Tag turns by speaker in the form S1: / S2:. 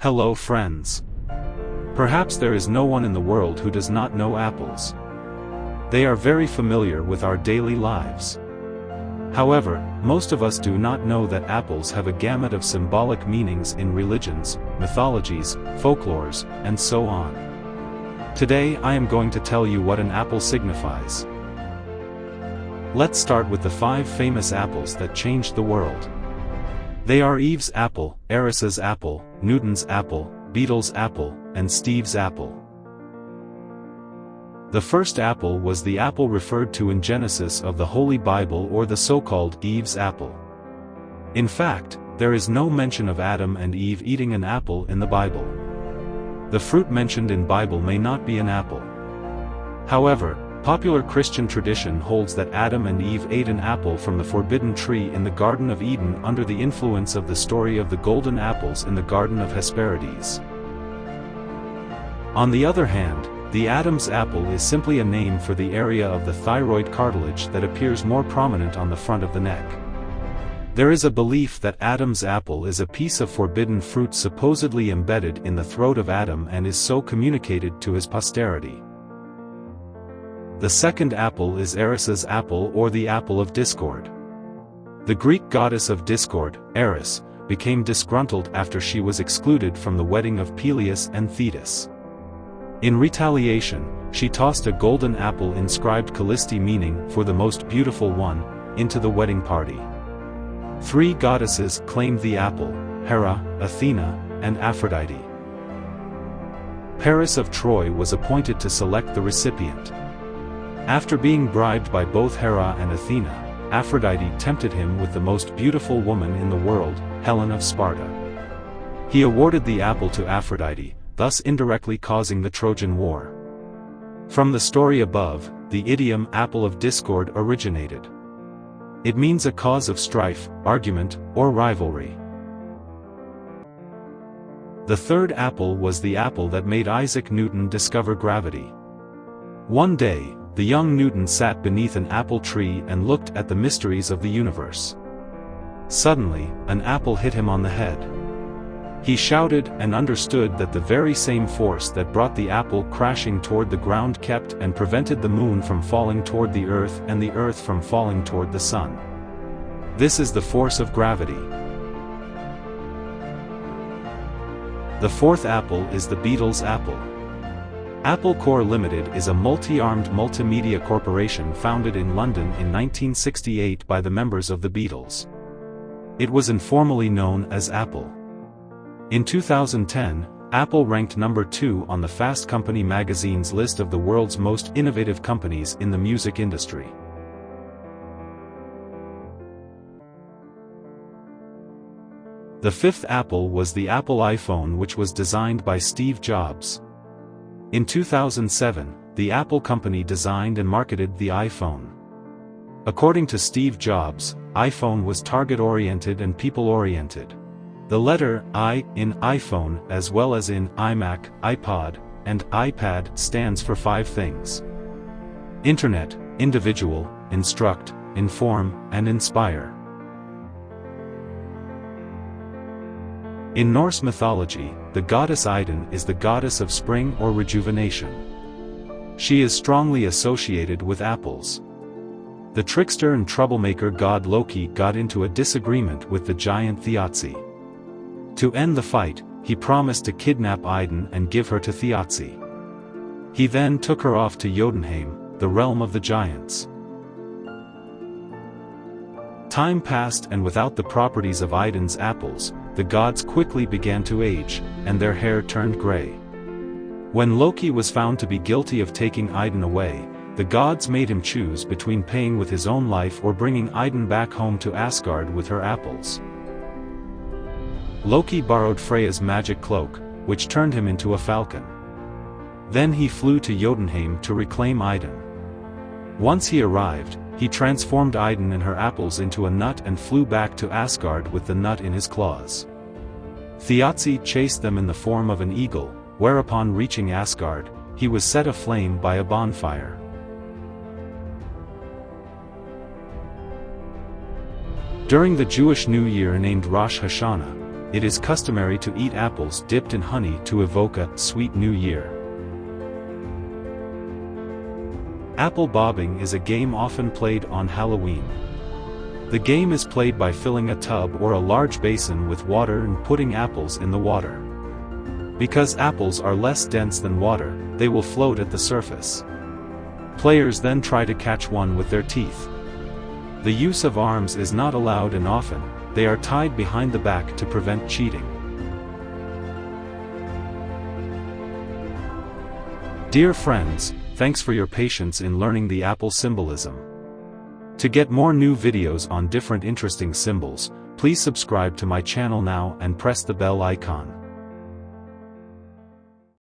S1: Hello friends. Perhaps there is no one in the world who does not know apples. They are very familiar with our daily lives. However, most of us do not know that apples have a gamut of symbolic meanings in religions, mythologies, folklores, and so on. Today I am going to tell you what an apple signifies. Let's start with the 5 famous apples that changed the world. They are Eve's apple, Eris's apple, Newton's apple, Beetle's apple, and Steve's apple. The first apple was the apple referred to in Genesis of the Holy Bible, or the so-called Eve's apple. In fact, there is no mention of Adam and Eve eating an apple in the Bible. The fruit mentioned in Bible may not be an apple. However, popular Christian tradition holds that Adam and Eve ate an apple from the forbidden tree in the Garden of Eden under the influence of the story of the golden apples in the Garden of Hesperides. On the other hand, the Adam's apple is simply a name for the area of the thyroid cartilage that appears more prominent on the front of the neck. There is a belief that Adam's apple is a piece of forbidden fruit supposedly embedded in the throat of Adam and is so communicated to his posterity. The second apple is Eris's apple, or the apple of discord. The Greek goddess of discord, Eris, became disgruntled after she was excluded from the wedding of Peleus and Thetis. In retaliation, she tossed a golden apple inscribed Callisti, meaning "for the most beautiful one," into the wedding party. 3 goddesses claimed the apple: Hera, Athena, and Aphrodite. Paris of Troy was appointed to select the recipient. After being bribed by both Hera and Athena, Aphrodite tempted him with the most beautiful woman in the world, Helen of Sparta. He awarded the apple to Aphrodite, thus indirectly causing the Trojan War. From the story above, the idiom "apple of discord" originated. It means a cause of strife, argument, or rivalry. The third apple was the apple that made Isaac Newton discover gravity. One day, the young Newton sat beneath an apple tree and looked at the mysteries of the universe. Suddenly, an apple hit him on the head. He shouted and understood that the very same force that brought the apple crashing toward the ground kept and prevented the moon from falling toward the earth and the earth from falling toward the sun. This is the force of gravity. The fourth apple is the Beatles' apple. Apple Corps Limited is a multi-armed multimedia corporation founded in London in 1968 by the members of the Beatles. It was informally known as Apple. In 2010, Apple ranked number 2 on the Fast Company magazine's list of the world's most innovative companies in the music industry. The fifth apple was the Apple iPhone, which was designed by Steve Jobs. In 2007, the Apple company designed and marketed the iPhone. According to Steve Jobs, iPhone was target-oriented and people-oriented. The letter I in iPhone, as well as in iMac, iPod, and iPad, stands for 5 things: Internet, individual, instruct, inform, and inspire. In Norse mythology, the goddess Idun is the goddess of spring or rejuvenation. She is strongly associated with apples. The trickster and troublemaker god Loki got into a disagreement with the giant Thiazi. To end the fight, he promised to kidnap Idun and give her to Thiazi. He then took her off to Jotunheim, the realm of the giants. Time passed, and without the properties of Idun's apples, the gods quickly began to age, and their hair turned gray. When Loki was found to be guilty of taking Idun away, the gods made him choose between paying with his own life or bringing Idun back home to Asgard with her apples. Loki borrowed Freya's magic cloak, which turned him into a falcon. Then he flew to Jotunheim to reclaim Idun. Once he arrived, he transformed Idun and her apples into a nut and flew back to Asgard with the nut in his claws. Thiazi chased them in the form of an eagle, whereupon reaching Asgard, he was set aflame by a bonfire. During the Jewish New Year named Rosh Hashanah, it is customary to eat apples dipped in honey to evoke a sweet new year. Apple bobbing is a game often played on Halloween. The game is played by filling a tub or a large basin with water and putting apples in the water. Because apples are less dense than water, they will float at the surface. Players then try to catch one with their teeth. The use of arms is not allowed, and often, they are tied behind the back to prevent cheating. Dear friends, thanks for your patience in learning the apple symbolism. To get more new videos on different interesting symbols, please subscribe to my channel now and press the bell icon.